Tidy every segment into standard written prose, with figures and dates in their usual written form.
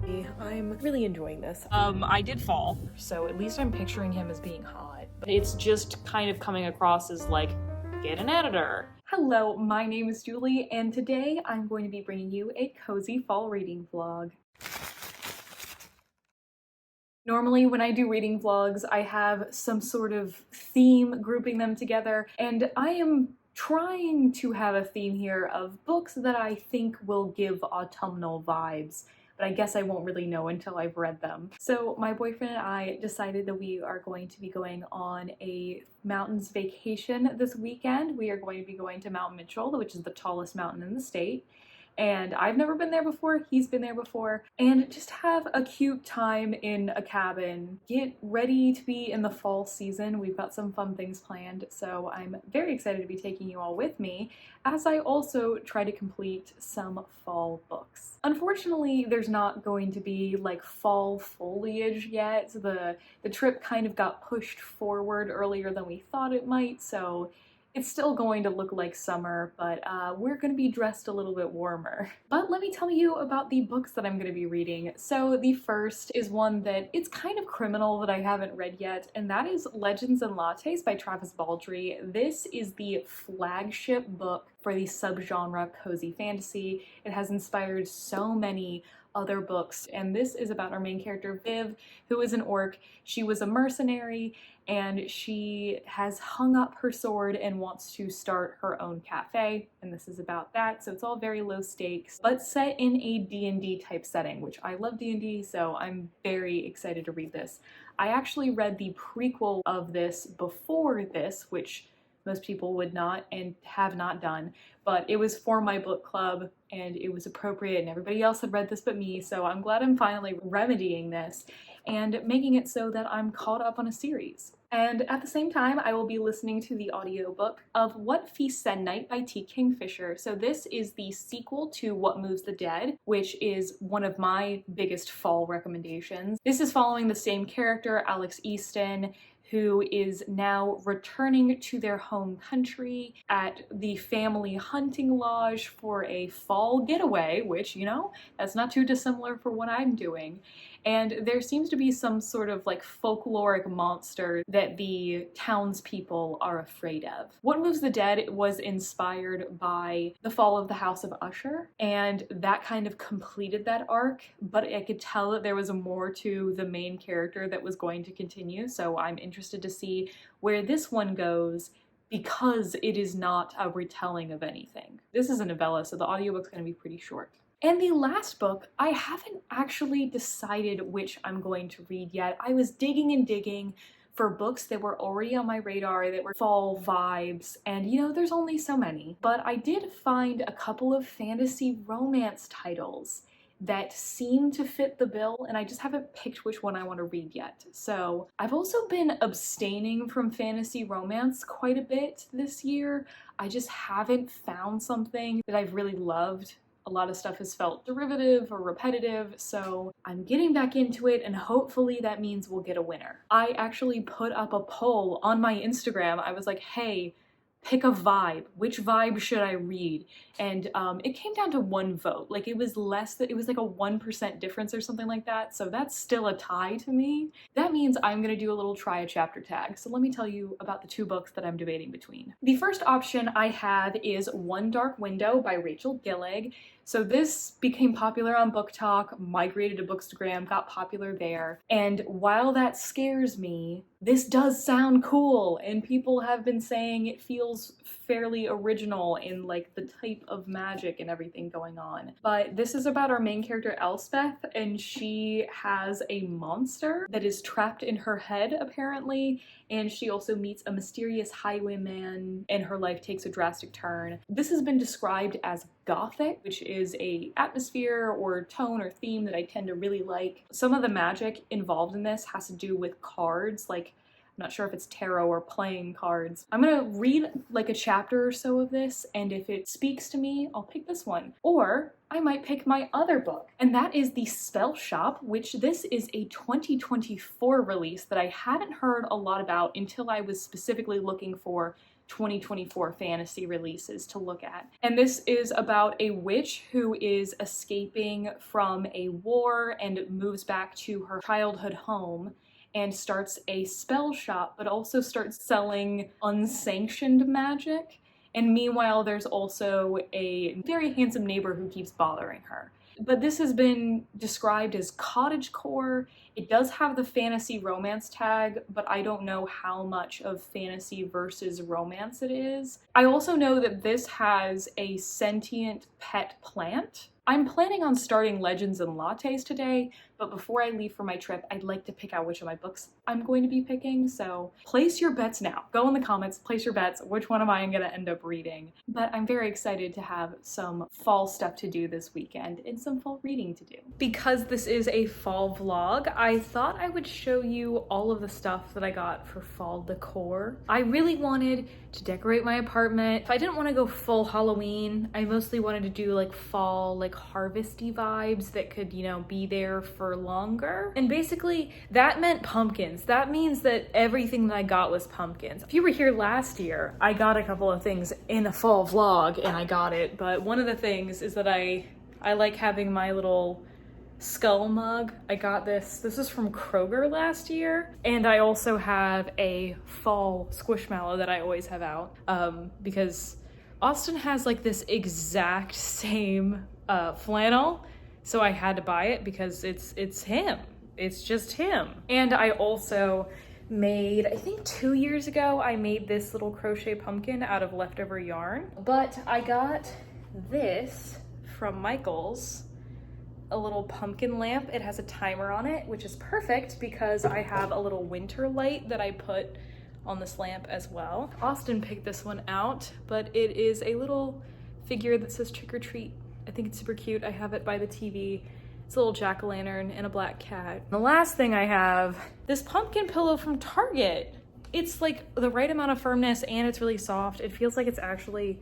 I'm really enjoying this. I did fall, so at least I'm picturing him as being hot. But it's just kind of coming across as like, get an editor. Hello, my name is Julie, and today I'm going to be bringing you a cozy fall reading vlog. Normally when I do reading vlogs, I have some sort of theme grouping them together, and I am trying to have a theme here of books that I think will give autumnal vibes, but I guess I won't really know until I've read them. So my boyfriend and I decided that we are going to be going on a mountains vacation this weekend. We are going to be going to Mount Mitchell, which is the tallest mountain in the state. And I've never been there before, he's been there before, and just have a cute time in a cabin. Get ready to be in the fall season. We've got some fun things planned, so I'm very excited to be taking you all with me as I also try to complete some fall books. Unfortunately, there's not going to be like fall foliage yet. The trip kind of got pushed forward earlier than we thought it might, so it's still going to look like summer, but we're going to be dressed a little bit warmer. But let me tell you about the books that I'm going to be reading. So the first is one that it's kind of criminal that I haven't read yet, and that is Legends and Lattes by Travis Baldree. This is the flagship book for the subgenre cozy fantasy. It has inspired so many other books, and this is about our main character Viv, who is an orc. She was a mercenary and she has hung up her sword and wants to start her own cafe, and this is about that. So it's all very low stakes, but set in a D&D type setting, which I love D&D, so I'm very excited to read this. I actually read the prequel of this before this, which most people would not and have not done, but it was for my book club and it was appropriate and everybody else had read this but me, so I'm glad I'm finally remedying this and making it so that I'm caught up on a series. And at the same time, I will be listening to the audiobook of What Feast Said Night by T. Kingfisher. So this is the sequel to What Moves the Dead, which is one of my biggest fall recommendations. This is following the same character, Alex Easton, who is now returning to their home country at the family hunting lodge for a fall getaway, which, you know, that's not too dissimilar for what I'm doing. And there seems to be some sort of like folkloric monster that the townspeople are afraid of. What Moves the Dead was inspired by the fall of the House of Usher, and that kind of completed that arc, but I could tell that there was more to the main character that was going to continue, so I'm interested to see where this one goes, because it is not a retelling of anything. This is a novella, so the audiobook's going to be pretty short. And the last book, I haven't actually decided which I'm going to read yet. I was digging and digging for books that were already on my radar that were fall vibes, and you know, there's only so many. But I did find a couple of fantasy romance titles that seem to fit the bill, and I just haven't picked which one I want to read yet. So I've also been abstaining from fantasy romance quite a bit this year. I just haven't found something that I've really loved. A lot of stuff has felt derivative or repetitive, so I'm getting back into it, and hopefully that means we'll get a winner. I actually put up a poll on my Instagram. I was like, hey, pick a vibe. Which vibe should I read? And it came down to one vote. Like, it was less than, it was like a 1% difference or something like that, so that's still a tie to me. That means I'm gonna do a little try a chapter tag, so let me tell you about the two books that I'm debating between. The first option I have is One Dark Window by Rachel Gillig. So this became popular on Book Talk, migrated to Bookstagram, got popular there, and while that scares me, this does sound cool, and people have been saying it feels fairly original in like the type of magic and everything going on. But this is about our main character Elspeth, and she has a monster that is trapped in her head apparently, and she also meets a mysterious highwayman and her life takes a drastic turn. This has been described as gothic, which is a atmosphere or tone or theme that I tend to really like. Some of the magic involved in this has to do with cards, like I'm not sure if it's tarot or playing cards. I'm gonna read like a chapter or so of this, and if it speaks to me, I'll pick this one. Or I might pick my other book, and that is The Spell Shop, which this is a 2024 release that I hadn't heard a lot about until I was specifically looking for 2024 fantasy releases to look at. And this is about a witch who is escaping from a war and moves back to her childhood home and starts a spell shop, but also starts selling unsanctioned magic. And meanwhile, there's also a very handsome neighbor who keeps bothering her. But this has been described as cottagecore. It does have the fantasy romance tag, but I don't know how much of fantasy versus romance it is. I also know that this has a sentient pet plant. I'm planning on starting Legends and Lattes today, but before I leave for my trip, I'd like to pick out which of my books I'm going to be picking, so place your bets now. Go in the comments, place your bets, which one am I going to end up reading? But I'm very excited to have some fall stuff to do this weekend and some fall reading to do. Because this is a fall vlog, I thought I would show you all of the stuff that I got for fall decor. I really wanted to decorate my apartment. If I didn't want to go full Halloween, I mostly wanted to do like fall, like harvesty vibes that could, you know, be there for longer. And basically that meant pumpkins. That means that everything that I got was pumpkins. If you were here last year, I got a couple of things in a fall vlog and I got it, but one of the things is that I like having my little skull mug. I got this is from Kroger last year, and I also have a fall squishmallow that I always have out because Austin has like this exact same flannel, so I had to buy it because it's him. It's just him. And I also made, I think 2 years ago, I made this little crochet pumpkin out of leftover yarn. But I got this from Michael's, a little pumpkin lamp. It has a timer on it, which is perfect because I have a little winter light that I put on this lamp as well. Austin picked this one out, but it is a little figure that says trick or treat. I think it's super cute. I have it by the TV. It's a little jack-o'-lantern and a black cat. The last thing I have, this pumpkin pillow from Target. It's like the right amount of firmness and it's really soft. It feels like it's actually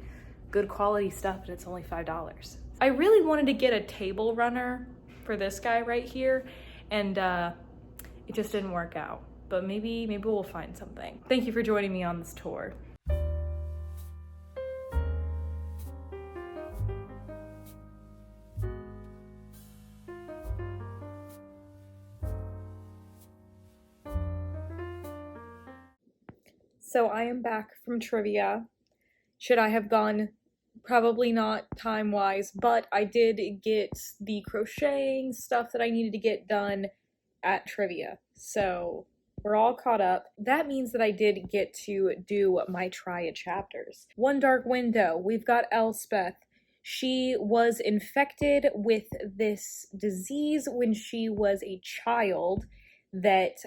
good quality stuff, and it's only $5. I really wanted to get a table runner for this guy right here, and it just didn't work out. But maybe we'll find something. Thank you for joining me on this tour. So I am back from trivia. Should I have gone? Probably not time-wise, but I did get the crocheting stuff that I needed to get done at trivia. So we're all caught up. That means that I did get to do my triad chapters. One Dark Window, we've got Elspeth. She was infected with this disease when she was a child that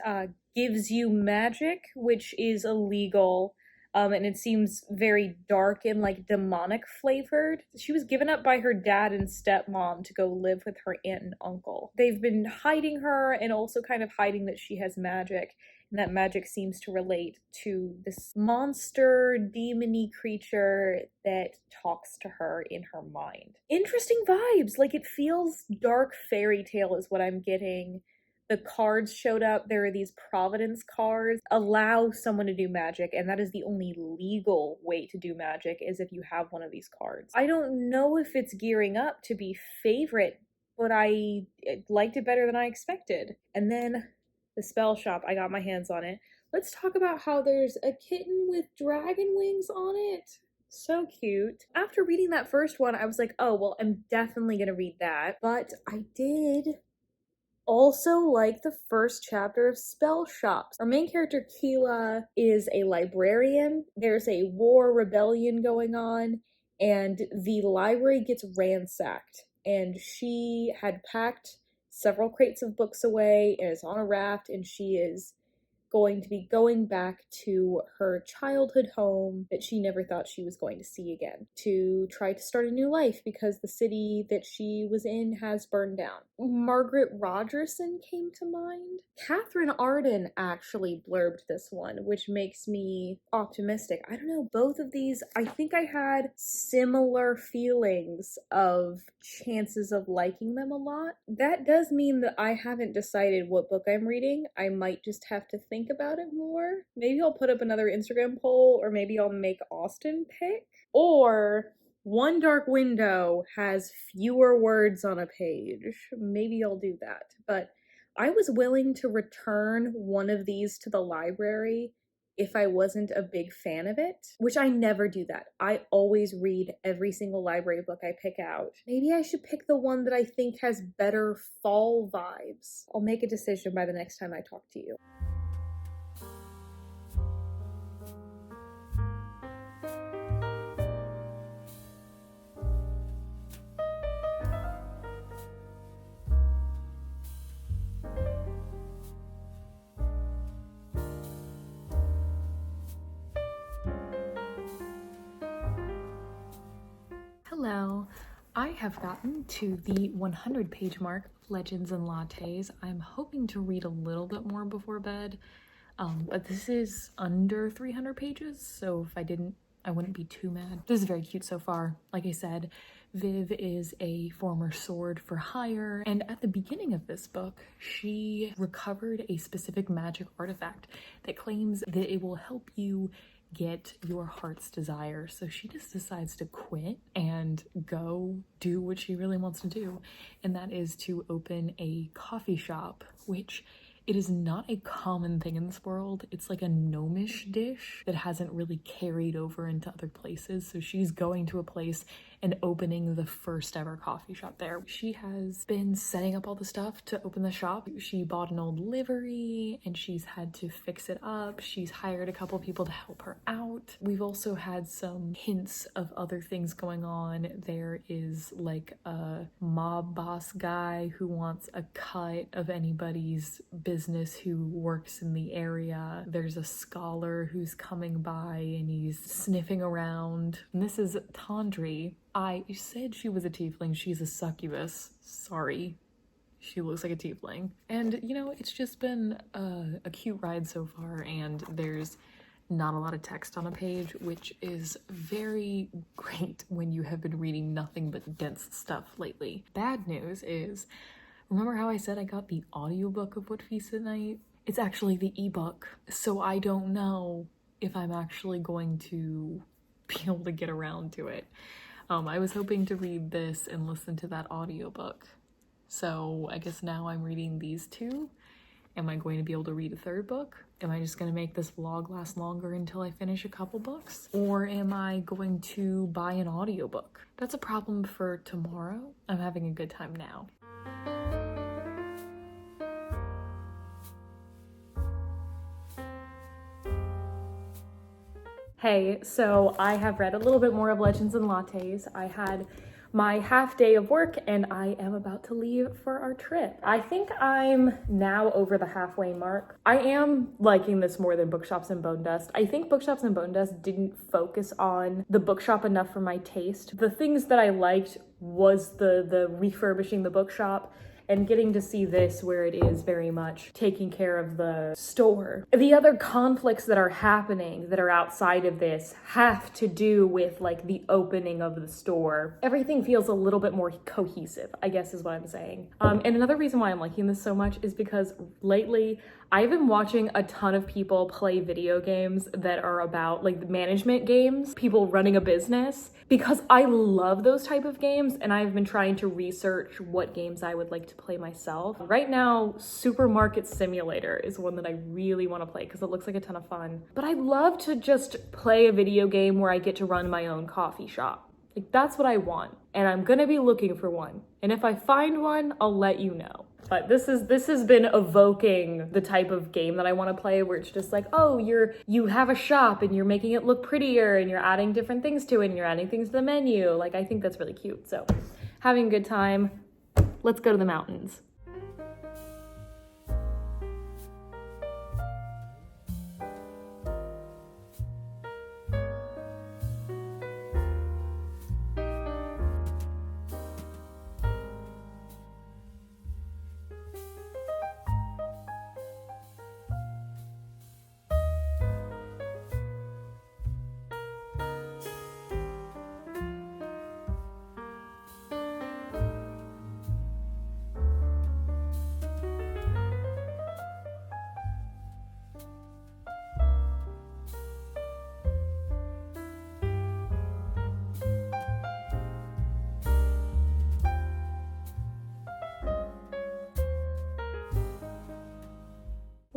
gives you magic, which is illegal. And it seems very dark and like demonic flavored. She was given up by her dad and stepmom to go live with her aunt and uncle. They've been hiding her and also kind of hiding that she has magic. And that magic seems to relate to this monster, demon-y creature that talks to her in her mind. Interesting vibes. Like, it feels dark fairy tale is what I'm getting. The cards showed up. There are these Providence cards. Allow someone to do magic, and that is the only legal way to do magic, is if you have one of these cards. I don't know if it's gearing up to be favorite, but I liked it better than I expected. And then the spell shop, I got my hands on it. Let's talk about how there's a kitten with dragon wings on it. So cute. After reading that first one, I was like, oh, well, I'm definitely gonna read that. But I did also like the first chapter of Spell Shops. Our main character, Keela, is a librarian. There's a war rebellion going on, and the library gets ransacked. And she had packed several crates of books away and is on a raft, and she is going to be going back to her childhood home that she never thought she was going to see again, to try to start a new life because the city that she was in has burned down. Margaret Rogerson came to mind. Catherine Arden actually blurbed this one, which makes me optimistic. I don't know, both of these, I think I had similar feelings of chances of liking them a lot. That does mean that I haven't decided what book I'm reading. I might just have to think think about it more. Maybe I'll put up another Instagram poll, or maybe I'll make Austin pick. Or One Dark Window has fewer words on a page. Maybe I'll do that. But I was willing to return one of these to the library if I wasn't a big fan of it, which I never do that. I always read every single library book I pick out. Maybe I should pick the one that I think has better fall vibes. I'll make a decision by the next time I talk to you. Hello, I have gotten to the 100-page mark of Legends and Lattes. I'm hoping to read a little bit more before bed, but this is under 300 pages, so if I didn't, I wouldn't be too mad. This is very cute so far. Like I said, Viv is a former sword for hire, and at the beginning of this book, she recovered a specific magic artifact that claims that it will help you get your heart's desire. So she just decides to quit and go do what she really wants to do, and that is to open a coffee shop, which it is not a common thing in this world. It's like a gnomish dish that hasn't really carried over into other places. So she's going to a place and opening the first ever coffee shop there. She has been setting up all the stuff to open the shop. She bought an old livery and she's had to fix it up. She's hired a couple people to help her out. We've also had some hints of other things going on. There is like a mob boss guy who wants a cut of anybody's business who works in the area. There's a scholar who's coming by and he's sniffing around. And this is Tandri. I said she was a tiefling. She's a succubus. Sorry. She looks like a tiefling. And, you know, it's just been a cute ride so far, and there's not a lot of text on a page, which is very great when you have been reading nothing but dense stuff lately. Bad news is, remember how I said I got the audiobook of What Feasts at Night? It's actually the ebook, so I don't know if I'm actually going to be able to get around to it. I was hoping to read this and listen to that audiobook. So I guess now I'm reading these two. Am I going to be able to read a third book? Am I just going to make this vlog last longer until I finish a couple books? Or am I going to buy an audiobook? That's a problem for tomorrow. I'm having a good time now. Hey, so I have read a little bit more of Legends and Lattes. I had my half day of work and I am about to leave for our trip. I think I'm now over the halfway mark. I am liking this more than Bookshops and Bone Dust. I think Bookshops and Bone Dust didn't focus on the bookshop enough for my taste. The things that I liked was the refurbishing the bookshop and getting to see this where it is very much taking care of the store. The other conflicts that are happening that are outside of this have to do with like the opening of the store. Everything feels a little bit more cohesive, I guess is what I'm saying. And another reason why I'm liking this so much is because lately I've been watching a ton of people play video games that are about like management games, people running a business, because I love those type of games and I've been trying to research what games I would like to play myself. Right now, Supermarket Simulator is one that I really want to play because it looks like a ton of fun. But I'd love to just play a video game where I get to run my own coffee shop. Like, that's what I want, and I'm gonna be looking for one. And if I find one, I'll let you know. But this has been evoking the type of game that I want to play, where it's just like, oh, you have a shop and you're making it look prettier and you're adding different things to it and you're adding things to the menu. Like, I think that's really cute. So, having a good time. Let's go to the mountains.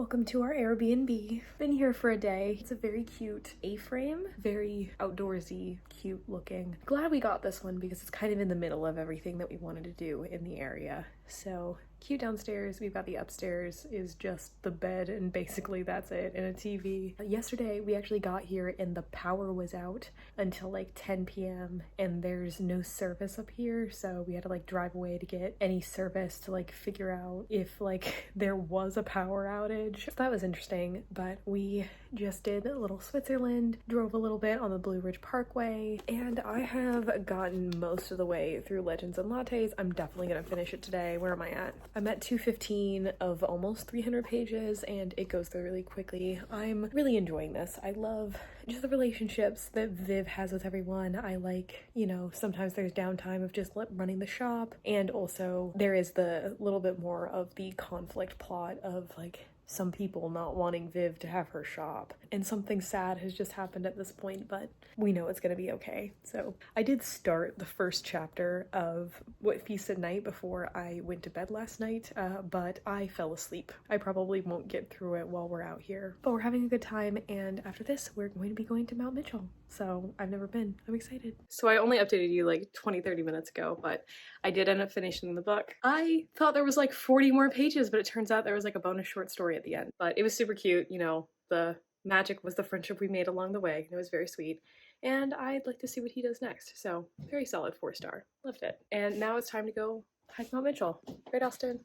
Welcome to our Airbnb. Been here for a day. It's a very cute A-frame, very outdoorsy, cute looking. Glad we got this one because it's kind of in the middle of everything that we wanted to do in the area. So cute downstairs. We've got the upstairs is just the bed and basically that's it, and a TV. Yesterday we actually got here and the power was out until like 10 p.m. and there's no service up here, so we had to like drive away to get any service to like figure out if like there was a power outage. So that was interesting, but we just did a little Switzerland, drove a little bit on the Blue Ridge Parkway, and I have gotten most of the way through Legends and Lattes. I'm definitely gonna finish it today. Where am I at? I'm at 215 of almost 300 pages and it goes through really quickly. I'm really enjoying this. I love just the relationships that Viv has with everyone. I like, you know, sometimes there's downtime of just running the shop, and also there is the little bit more of the conflict plot of like some people not wanting Viv to have her shop, and something sad has just happened at this point, but we know it's gonna be okay. So I did start the first chapter of What Feast at Night before I went to bed last night, but I fell asleep. I probably won't get through it while we're out here, but we're having a good time, and after this we're going to be going to Mount Mitchell. So I've never been. I'm excited. So I only updated you like 20-30 minutes ago, but I did end up finishing the book. I thought there was like 40 more pages, but it turns out there was like a bonus short story at the end. But it was super cute, you know, the magic was the friendship we made along the way, and it was very sweet. And I'd like to see what he does next. So very solid 4-star. Loved it. And now it's time to go hike Mount Mitchell. Right, Austin?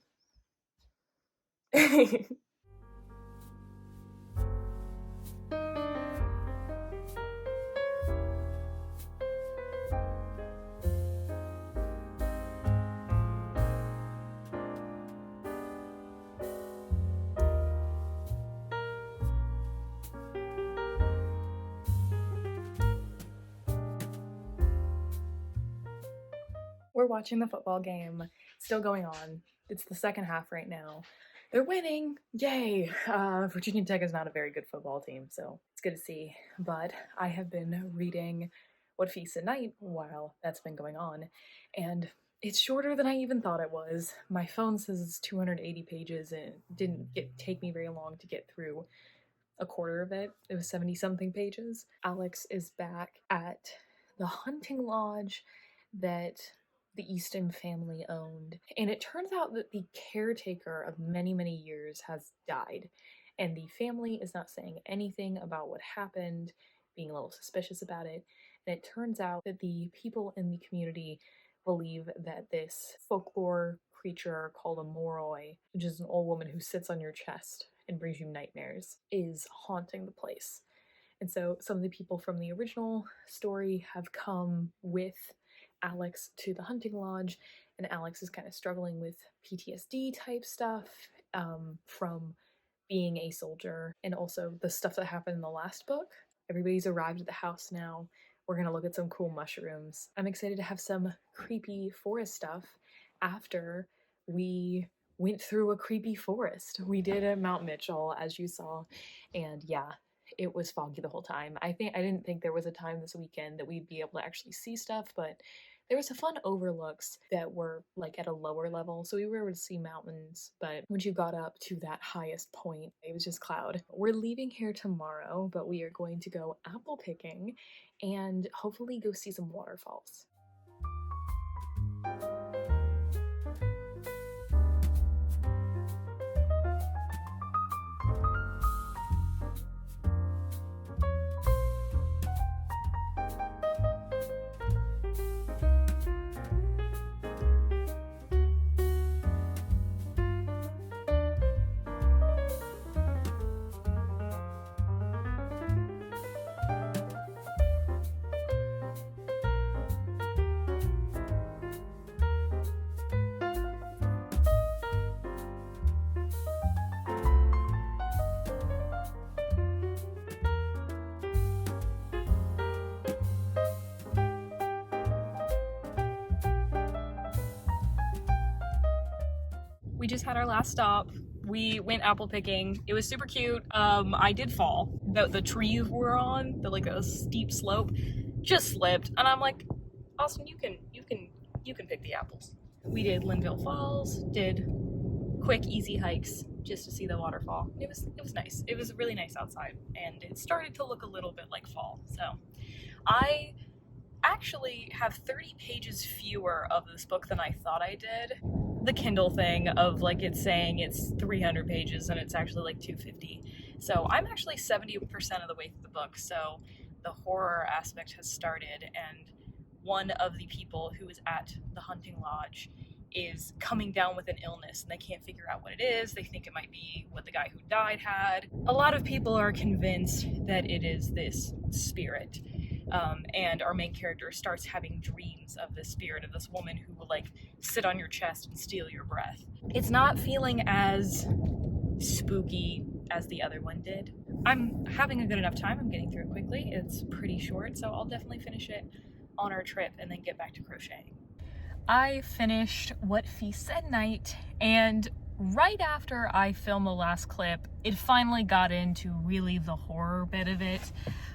We're watching the football game, still going on. It's the second half right now. They're winning, yay! Virginia Tech is not a very good football team, so it's good to see. But I have been reading What Feast at Night while that's been going on, and it's shorter than I even thought it was. My phone says it's 280 pages, and it didn't take me very long to get through a quarter of it. It was 70-something pages. Alex is back at the hunting lodge that the Easton family owned, and it turns out that the caretaker of many, many years has died, and the family is not saying anything about what happened, being a little suspicious about it, and it turns out that the people in the community believe that this folklore creature called a moroi, which is an old woman who sits on your chest and brings you nightmares, is haunting the place. And so some of the people from the original story have come with Alex to the hunting lodge, and Alex is kind of struggling with PTSD type stuff from being a soldier, and also the stuff that happened in the last book. Everybody's arrived at the house now. We're gonna look at some cool mushrooms. I'm excited to have some creepy forest stuff after we went through a creepy forest. We did at Mount Mitchell, as you saw, and yeah, it was foggy the whole time. I didn't think there was a time this weekend that we'd be able to actually see stuff, but there was some fun overlooks that were like at a lower level, so we were able to see mountains, but once you got up to that highest point, it was just cloud. We're leaving here tomorrow, but we are going to go apple picking and hopefully go see some waterfalls. We just had our last stop. We went apple picking. It was super cute. I did fall. The tree we're on, like a steep slope, just slipped, and I'm like, Austin, you can pick the apples. We did Linville Falls, did quick, easy hikes just to see the waterfall. It was nice. It was really nice outside, and it started to look a little bit like fall. So I actually have 30 pages fewer of this book than I thought I did. The Kindle thing of like it's saying it's 300 pages and it's actually like 250. So I'm actually 70% of the way through the book. So the horror aspect has started, and one of the people who is at the hunting lodge is coming down with an illness and they can't figure out what it is. They think it might be what the guy who died had. A lot of people are convinced that it is this spirit. And our main character starts having dreams of this spirit of this woman who will like sit on your chest and steal your breath. It's not feeling as spooky as the other one did. I'm having a good enough time. I'm getting through it quickly. It's pretty short, so I'll definitely finish it on our trip and then get back to crocheting. I finished What Feast at Night, and right after I filmed the last clip, it finally got into really the horror bit of it.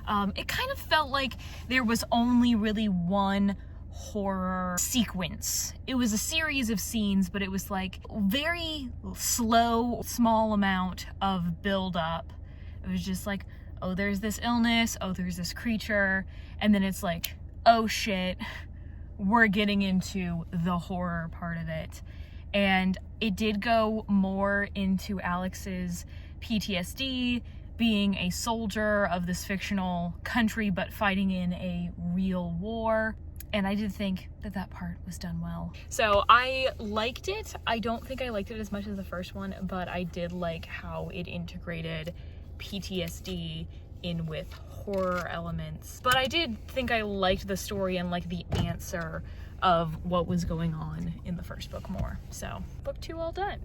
It kind of felt like there was only really one horror sequence. It was a series of scenes, but it was like very slow, small amount of build up. It was just like, oh, there's this illness, oh, there's this creature, and then it's like, oh shit, we're getting into the horror part of it. And it did go more into Alex's PTSD, being a soldier of this fictional country but fighting in a real war. And I did think that that part was done well. So I liked it. I don't think I liked it as much as the first one, but I did like how it integrated PTSD in with horror elements. But I did think I liked the story and like the answer of what was going on in the first book more. So book 2 all done.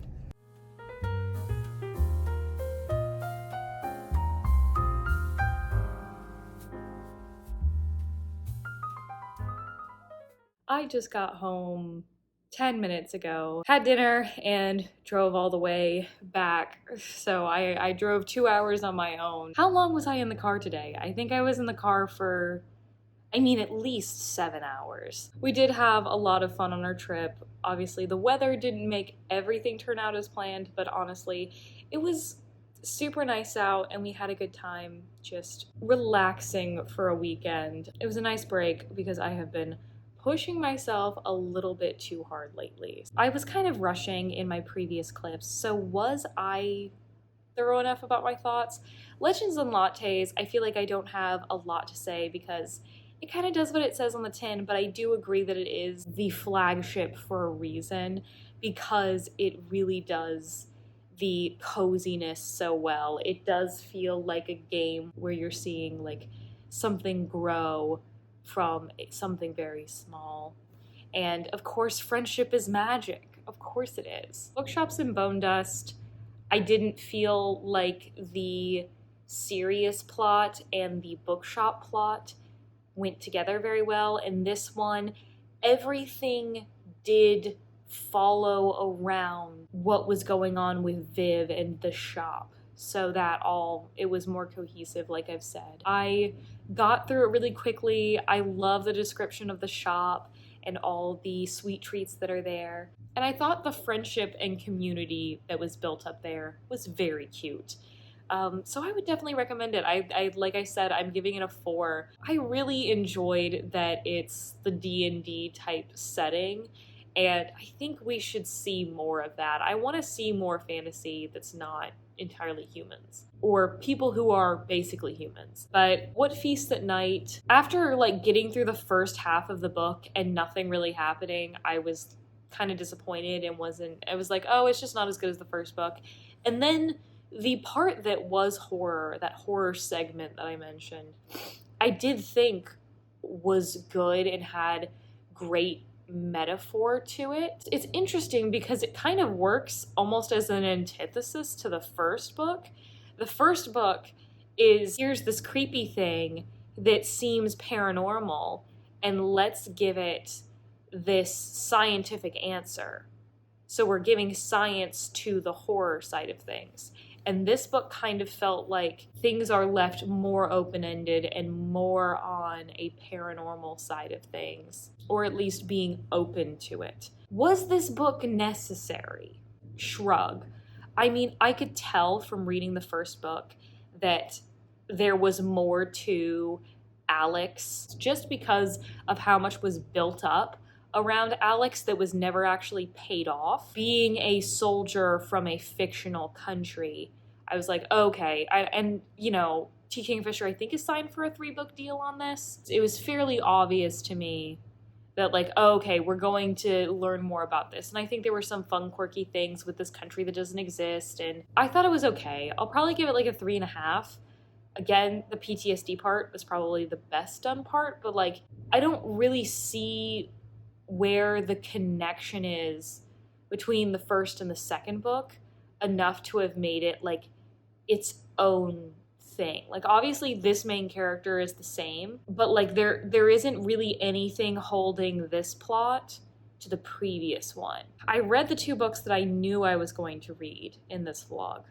I just got home 10 minutes ago, had dinner, and drove all the way back. So I drove 2 hours on my own. How long was I in the car today? I think I was in the car for, at least 7 hours. We did have a lot of fun on our trip. Obviously, the weather didn't make everything turn out as planned, but honestly, it was super nice out and we had a good time just relaxing for a weekend. It was a nice break because I have been pushing myself a little bit too hard lately. I was kind of rushing in my previous clips, so was I thorough enough about my thoughts? Legends and Lattes, I feel like I don't have a lot to say because it kind of does what it says on the tin, but I do agree that it is the flagship for a reason because it really does the coziness so well. It does feel like a game where you're seeing like something grow from something very small. And of course, friendship is magic. Of course it is. Bookshops and Bone Dust, I didn't feel like the serious plot and the bookshop plot went together very well. In this one, everything did follow around what was going on with Viv and the shop, so that it was more cohesive, like I've said. I got through it really quickly. I love the description of the shop and all the sweet treats that are there. And I thought the friendship and community that was built up there was very cute. So I would definitely recommend it. I like I said, I'm giving it a 4. I really enjoyed that it's the D&D type setting, and I think we should see more of that. I want to see more fantasy that's not entirely humans, or people who are basically humans. But What Feast at Night, after like getting through the first half of the book and nothing really happening, I was kind of disappointed and I was like, oh, it's just not as good as the first book. And then the part that was horror, that horror segment that I mentioned, I did think was good and had great metaphor to it. It's interesting because it kind of works almost as an antithesis to the first book. The first book is, here's this creepy thing that seems paranormal, and let's give it this scientific answer. So we're giving science to the horror side of things. And this book kind of felt like things are left more open-ended and more on a paranormal side of things, or at least being open to it. Was this book necessary? shrug. I mean, I could tell from reading the first book that there was more to Alex just because of how much was built up around Alex that was never actually paid off. Being a soldier from a fictional country, I was like, okay. And you know, T. Kingfisher, I think, is signed for a 3-book deal on this. It was fairly obvious to me that, like, oh, okay, we're going to learn more about this. And I think there were some fun, quirky things with this country that doesn't exist. And I thought it was okay. I'll probably give it like a 3.5. Again, the PTSD part was probably the best done part, but like, I don't really see where the connection is between the first and the second book enough to have made it like its own thing. Like, obviously this main character is the same, but like there isn't really anything holding this plot to the previous one. I read the 2 books that I knew I was going to read in this vlog,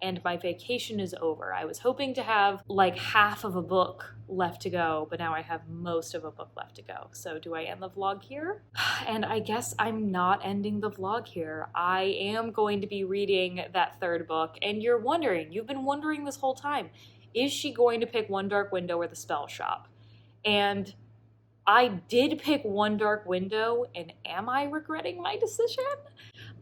and my vacation is over. I was hoping to have like half of a book left to go, but now I have most of a book left to go. So do I end the vlog here? And I guess I'm not ending the vlog here. I am going to be reading that 3rd book, and you've been wondering this whole time, is she going to pick One Dark Window or The Spell Shop? And I did pick One Dark Window, and am I regretting my decision?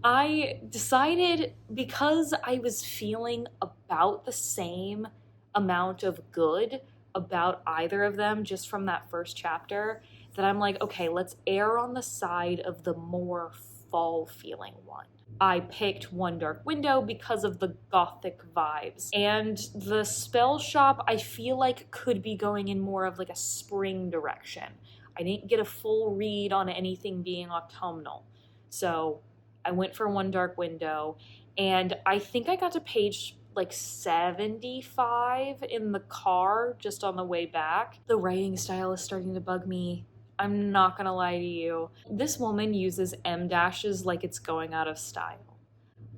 I decided, because I was feeling about the same amount of good about either of them just from that first chapter, that I'm like, okay, let's err on the side of the more fall feeling one. I picked One Dark Window because of the gothic vibes, and The Spell Shop I feel like could be going in more of like a spring direction. I didn't get a full read on anything being autumnal, so I went for One Dark Window, and I think I got to page like 75 in the car just on the way back. The writing style is starting to bug me. I'm not gonna lie to you. This woman uses em dashes like it's going out of style.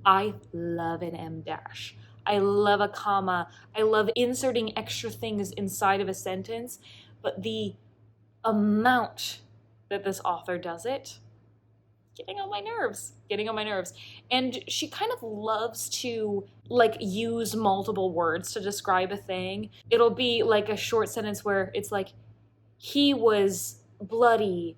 I love an em dash. I love a comma. I love inserting extra things inside of a sentence, but the amount that this author does it, getting on my nerves. And she kind of loves to like use multiple words to describe a thing. It'll be like a short sentence where it's like, he was bloody,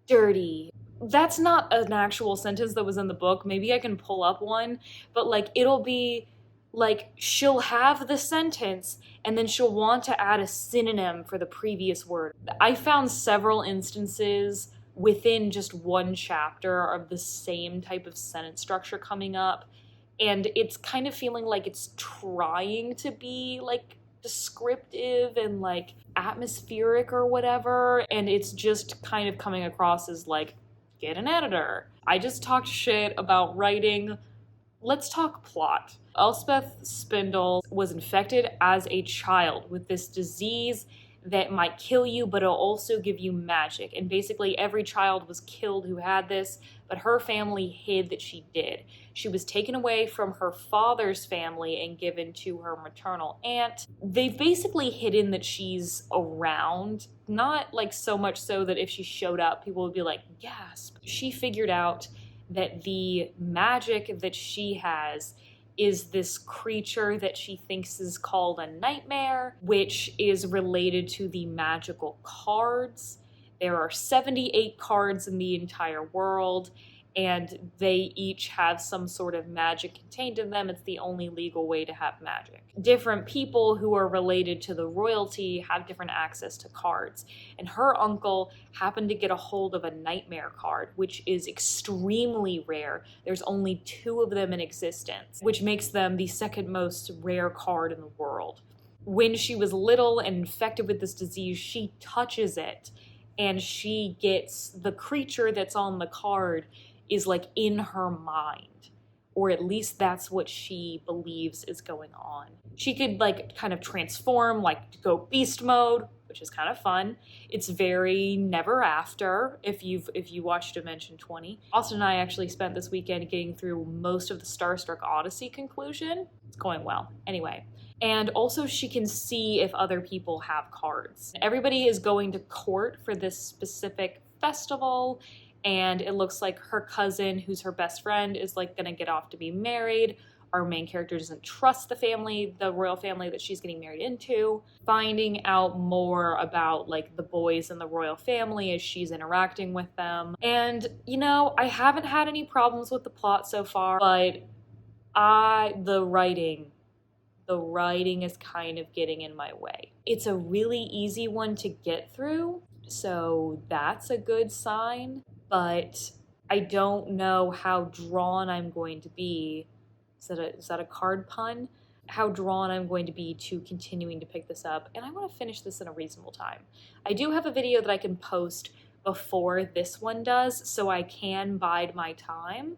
dirty. That's not an actual sentence that was in the book. Maybe I can pull up one, but like it'll be like she'll have the sentence and then she'll want to add a synonym for the previous word. I found several instances within just one chapter of the same type of sentence structure coming up, and it's kind of feeling like it's trying to be like descriptive and like atmospheric or whatever, and it's just kind of coming across as like, get an editor. I just talked shit about writing. Let's talk plot. Elspeth Spindle was infected as a child with this disease that might kill you, but it'll also give you magic. And basically every child was killed who had this, but her family hid that she did. She was taken away from her father's family and given to her maternal aunt. They've basically hidden that she's around, not like so much so that if she showed up, people would be like, gasp. She figured out that the magic that she has is this creature that she thinks is called a nightmare, which is related to the magical cards. There are 78 cards in the entire world, and they each have some sort of magic contained in them. It's the only legal way to have magic. Different people who are related to the royalty have different access to cards, and her uncle happened to get a hold of a nightmare card, which is extremely rare. There's only 2 of them in existence, which makes them the 2nd most rare card in the world. When she was little and infected with this disease, she touches it, and she gets the creature that's on the card is like in her mind, or at least that's what she believes is going on. She could like kind of transform, like go beast mode, which is kind of fun. It's very Never After if you watched Dimension 20. Austin and I actually spent this weekend getting through most of the Starstruck Odyssey conclusion. It's going well. Anyway. And also she can see if other people have cards. Everybody is going to court for this specific festival, and it looks like her cousin, who's her best friend, is like gonna get off to be married. Our main character doesn't trust the family, the royal family that she's getting married into. Finding out more about like the boys in the royal family as she's interacting with them. And you know, I haven't had any problems with the plot so far, but the writing is kind of getting in my way. It's a really easy one to get through, so that's a good sign, but I don't know how drawn I'm going to be. Is that a card pun? How drawn I'm going to be to continuing to pick this up, and I want to finish this in a reasonable time. I do have a video that I can post before this one does, so I can bide my time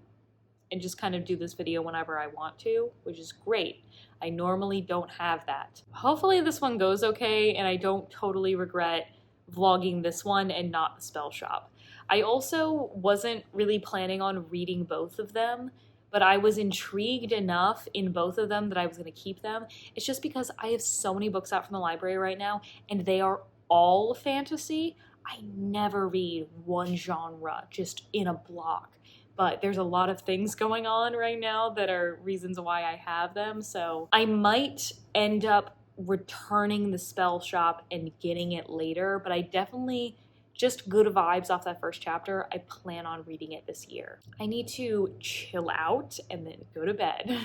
and just kind of do this video whenever I want to, which is great. I normally don't have that. Hopefully this one goes okay and I don't totally regret vlogging this one and not the spell shop. I also wasn't really planning on reading both of them, but I was intrigued enough in both of them that I was going to keep them. It's just because I have so many books out from the library right now and they are all fantasy. I never read one genre just in a block. But there's a lot of things going on right now that are reasons why I have them. So I might end up returning the spell shop and getting it later, but I definitely, just good vibes off that first chapter, I plan on reading it this year. I need to chill out and then go to bed.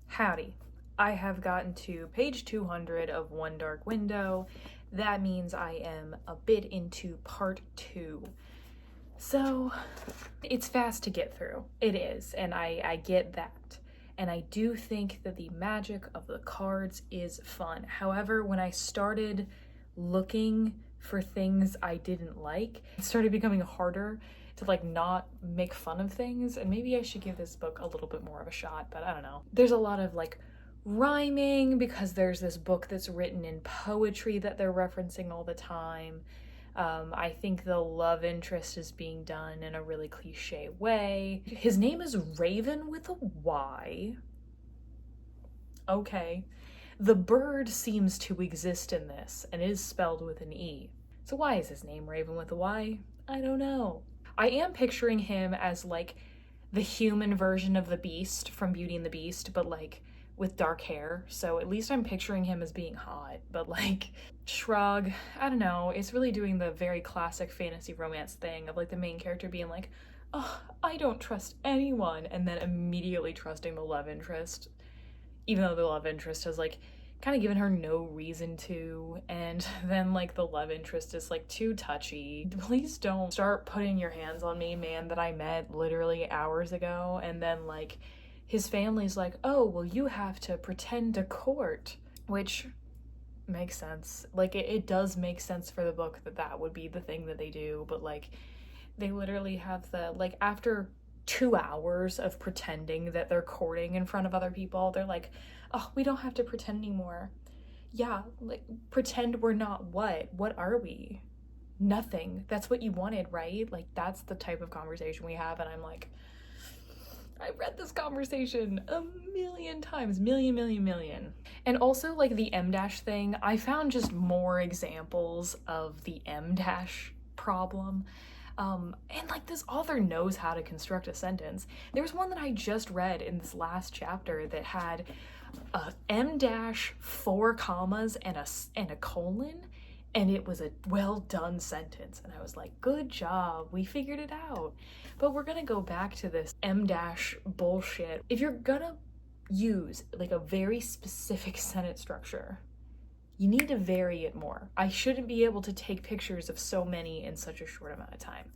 Howdy. I have gotten to page 200 of One Dark Window. That means I am a bit into part 2. So it's fast to get through. It is, and I get that. And I do think that the magic of the cards is fun. However, when I started looking for things I didn't like, it started becoming harder to like not make fun of things, and maybe I should give this book a little bit more of a shot, but I don't know. There's a lot of like rhyming because there's this book that's written in poetry that they're referencing all the time. I think the love interest is being done in a really cliche way. His name is Raven with a Y. Okay. The bird seems to exist in this and is spelled with an E. So why is his name Raven with a Y? I don't know. I am picturing him as like the human version of the Beast from Beauty and the Beast, but like with dark hair. So at least I'm picturing him as being hot, but like shrug. I don't know. It's really doing the very classic fantasy romance thing of like the main character being like, oh, I don't trust anyone, and then immediately trusting the love interest, even though the love interest has like kind of given her no reason to, and then like the love interest is like too touchy. Please don't start putting your hands on me, man that I met literally hours ago, and then like his family's like, oh, well you have to pretend to court, which makes sense. Like it does make sense for the book that would be the thing that they do, but like they literally have the, like after 2 hours of pretending that they're courting in front of other people, they're like, oh, we don't have to pretend anymore. Yeah, like pretend we're not what? What are we? Nothing. That's what you wanted, right? Like that's the type of conversation we have, and I'm like, I read this conversation a million times, million. And also like the M dash thing, I found just more examples of the M dash problem. And like this author knows how to construct a sentence. There's one that I just read in this last chapter that had a M dash, 4 commas, and a colon, and it was a well done sentence. And I was like, good job, we figured it out. But we're gonna go back to this M dash bullshit. If you're gonna use like a very specific sentence structure, you need to vary it more. I shouldn't be able to take pictures of so many in such a short amount of time.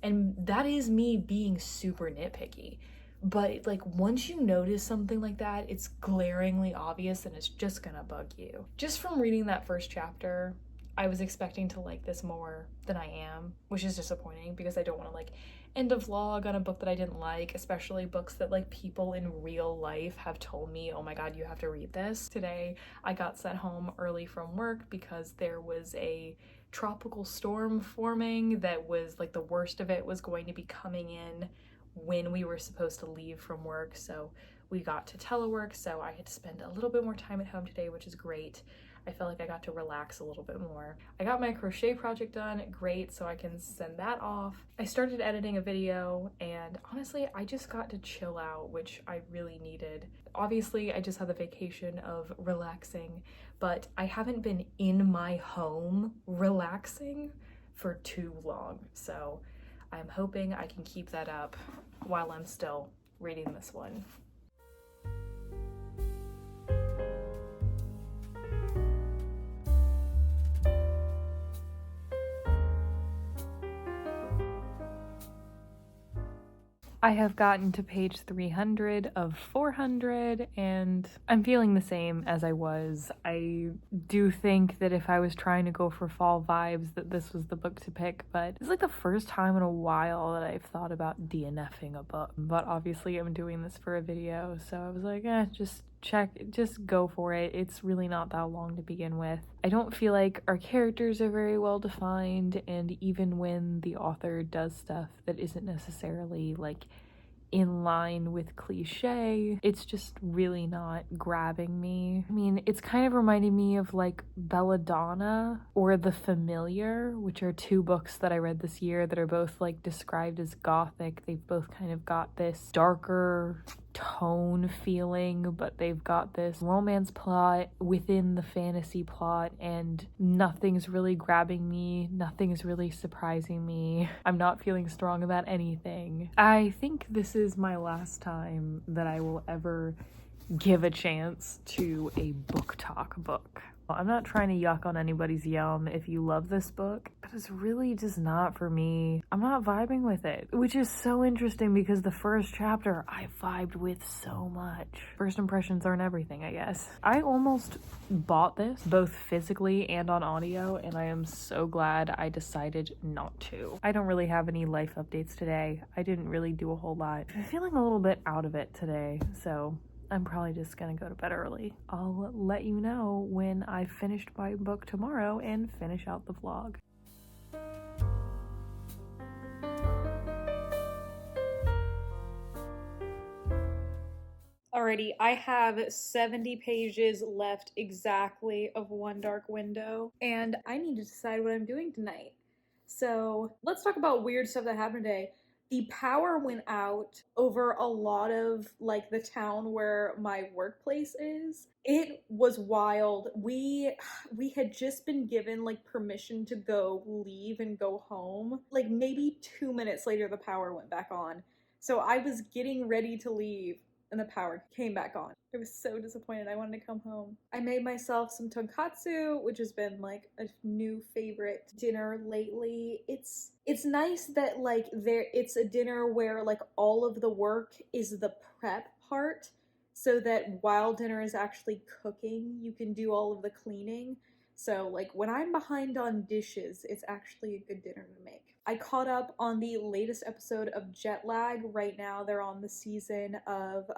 And that is me being super nitpicky. But like once you notice something like that, it's glaringly obvious and it's just gonna bug you. Just from reading that first chapter, I was expecting to like this more than I am, which is disappointing because I don't want to like end a vlog on a book that I didn't like, especially books that like people in real life have told me, oh my god, you have to read this. Today I got sent home early from work because there was a tropical storm forming that was like the worst of it was going to be coming in when we were supposed to leave from work, so we got to telework, so I had to spend a little bit more time at home today, which is great. I felt like I got to relax a little bit more. I got my crochet project done, great, so I can send that off. I started editing a video, and honestly, I just got to chill out, which I really needed. Obviously, I just had the vacation of relaxing, but I haven't been in my home relaxing for too long, so I'm hoping I can keep that up while I'm still reading this one. I have gotten to page 300 of 400, and I'm feeling the same as I was. I do think that if I was trying to go for fall vibes, that this was the book to pick, but it's like the first time in a while that I've thought about DNFing a book. But obviously I'm doing this for a video, so I was like, just go for it. It's really not that long to begin with. I don't feel like our characters are very well defined, and even when the author does stuff that isn't necessarily like in line with cliche, it's just really not grabbing me. I mean, it's kind of reminding me of like Belladonna or The Familiar, which are two books that I read this year that are both like described as gothic. They've both kind of got this darker tone feeling, but they've got this romance plot within the fantasy plot, and nothing's really grabbing me, nothing's really surprising me. I'm not feeling strong about anything. I think this is my last time that I will ever give a chance to a book talk book. I'm not trying to yuck on anybody's yum if you love this book, but it's really just not for me. I'm not vibing with it, which is so interesting because the first chapter I vibed with so much. First impressions aren't everything, I guess. I almost bought this both physically and on audio, and I am so glad I decided not to. I don't really have any life updates today. I didn't really do a whole lot. I'm feeling a little bit out of it today, so I'm probably just gonna go to bed early. I'll let you know when I've finished my book tomorrow and finish out the vlog. Alrighty, I have 70 pages left exactly of One Dark Window, and I need to decide what I'm doing tonight. So let's talk about weird stuff that happened today. The power went out over a lot of like the town where my workplace is. It was wild. We had just been given like permission to go leave and go home. Like maybe 2 minutes later the power went back on. So I was getting ready to leave and the power came back on. I was so disappointed. I wanted to come home. I made myself some tonkatsu, which has been like a new favorite dinner lately. It's nice that like it's a dinner where like all of the work is the prep part, so that while dinner is actually cooking, you can do all of the cleaning. So like when I'm behind on dishes, it's actually a good dinner to make. I caught up on the latest episode of Jet Lag. Right now they're on the season of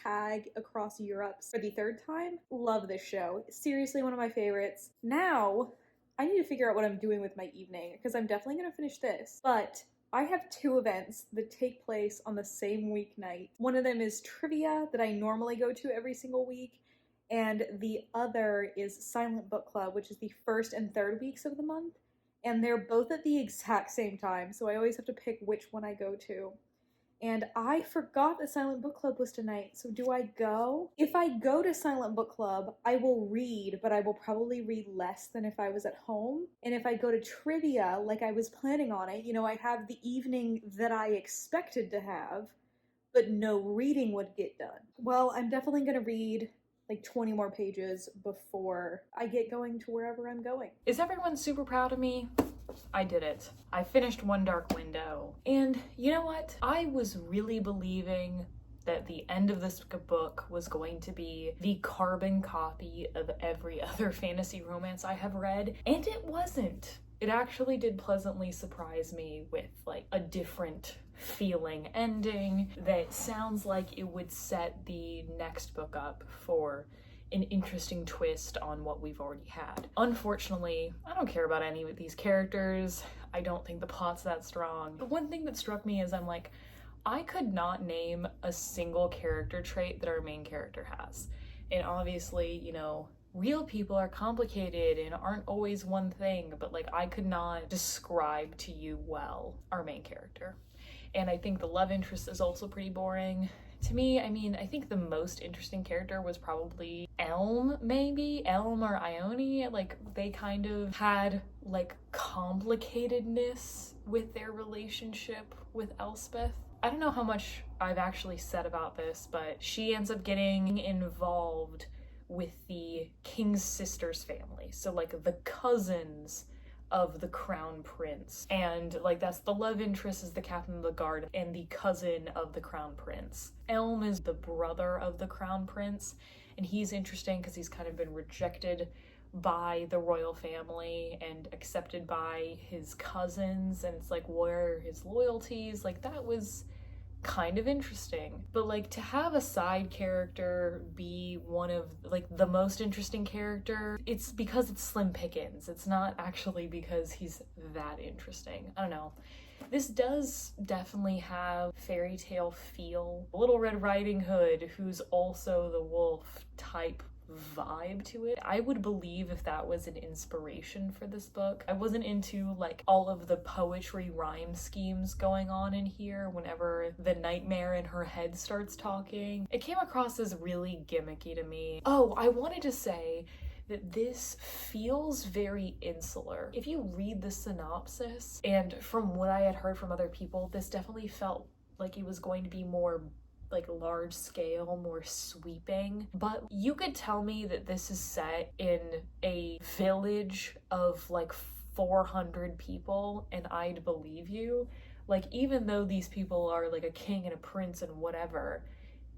Tag Across Europe for the third time. Love this show. Seriously, one of my favorites. Now, I need to figure out what I'm doing with my evening, because I'm definitely going to finish this. But I have two events that take place on the same weeknight. One of them is trivia that I normally go to every single week, and the other is Silent Book Club, which is the first and third weeks of the month. And they're both at the exact same time, so I always have to pick which one I go to. And I forgot that Silent Book Club was tonight, so do I go? If I go to Silent Book Club, I will read, but I will probably read less than if I was at home. And if I go to trivia, like I was planning on it, I have the evening that I expected to have, but no reading would get done. Well, I'm definitely gonna read like 20 more pages before I get going to wherever I'm going. Is everyone super proud of me? I did it. I finished One Dark Window. And you know what? I was really believing that the end of this book was going to be the carbon copy of every other fantasy romance I have read, and it wasn't. It actually did pleasantly surprise me with like a different feeling ending that sounds like it would set the next book up for an interesting twist on what we've already had. Unfortunately, I don't care about any of these characters. I don't think the plot's that strong. But one thing that struck me is I'm like, I could not name a single character trait that our main character has. And obviously, you know, real people are complicated and aren't always one thing, but like I could not describe to you well our main character. And I think the love interest is also pretty boring. To me, I mean, I think the most interesting character was probably Elm, maybe? Elm or Ione. Like, they kind of had, like, complicatedness with their relationship with Elspeth. I don't know how much I've actually said about this, but she ends up getting involved with the king's sister's family. So, like, the cousins of the crown prince, and like that's the love interest is the captain of the guard and the cousin of the crown prince. Elm is the brother of the crown prince, and he's interesting because he's kind of been rejected by the royal family and accepted by his cousins, and it's like, where are his loyalties? Like, that was kind of interesting. But like, to have a side character be one of like the most interesting character, it's because it's Slim Pickens. It's not actually because he's that interesting. I don't know. This does definitely have fairy tale feel. Little Red Riding Hood, who's also the wolf type vibe to it. I would believe if that was an inspiration for this book. I wasn't into like all of the poetry rhyme schemes going on in here whenever the nightmare in her head starts talking. It came across as really gimmicky to me. Oh, I wanted to say that this feels very insular. If you read the synopsis, and from what I had heard from other people, this definitely felt like it was going to be more like large scale, more sweeping. But you could tell me that this is set in a village of like 400 people and I'd believe you. Like, even though these people are like a king and a prince and whatever,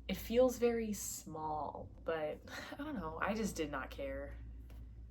it feels very small. But I don't know, I just did not care.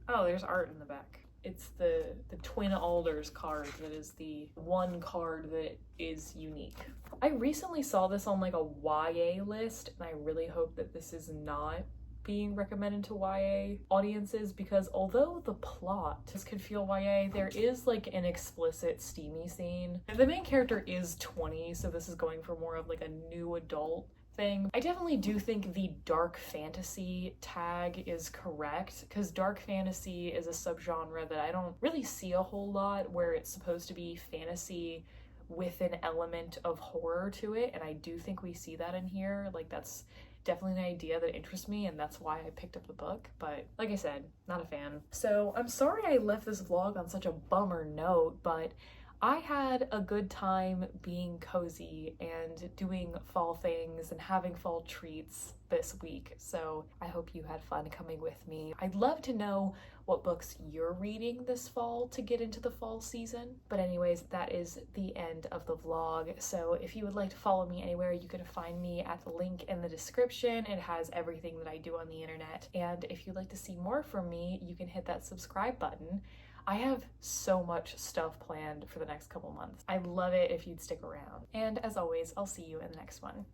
Oh, there's art in the back. It's the Twin Alders card that is the one card that is unique. I recently saw this on like a YA list, and I really hope that this is not being recommended to YA audiences, because although the plot could feel YA, there is like an explicit steamy scene. The main character is 20, so this is going for more of like a new adult thing. I definitely do think the dark fantasy tag is correct, because dark fantasy is a subgenre that I don't really see a whole lot, where it's supposed to be fantasy with an element of horror to it, and I do think we see that in here. Like, that's definitely an idea that interests me, and that's why I picked up the book. But like I said, not a fan. So I'm sorry I left this vlog on such a bummer note, but I had a good time being cozy and doing fall things and having fall treats this week, so I hope you had fun coming with me. I'd love to know what books you're reading this fall to get into the fall season. But anyways, that is the end of the vlog. So if you would like to follow me anywhere, you can find me at the link in the description. It has everything that I do on the internet. And if you'd like to see more from me, you can hit that subscribe button. I have so much stuff planned for the next couple months. I'd love it if you'd stick around. And as always, I'll see you in the next one.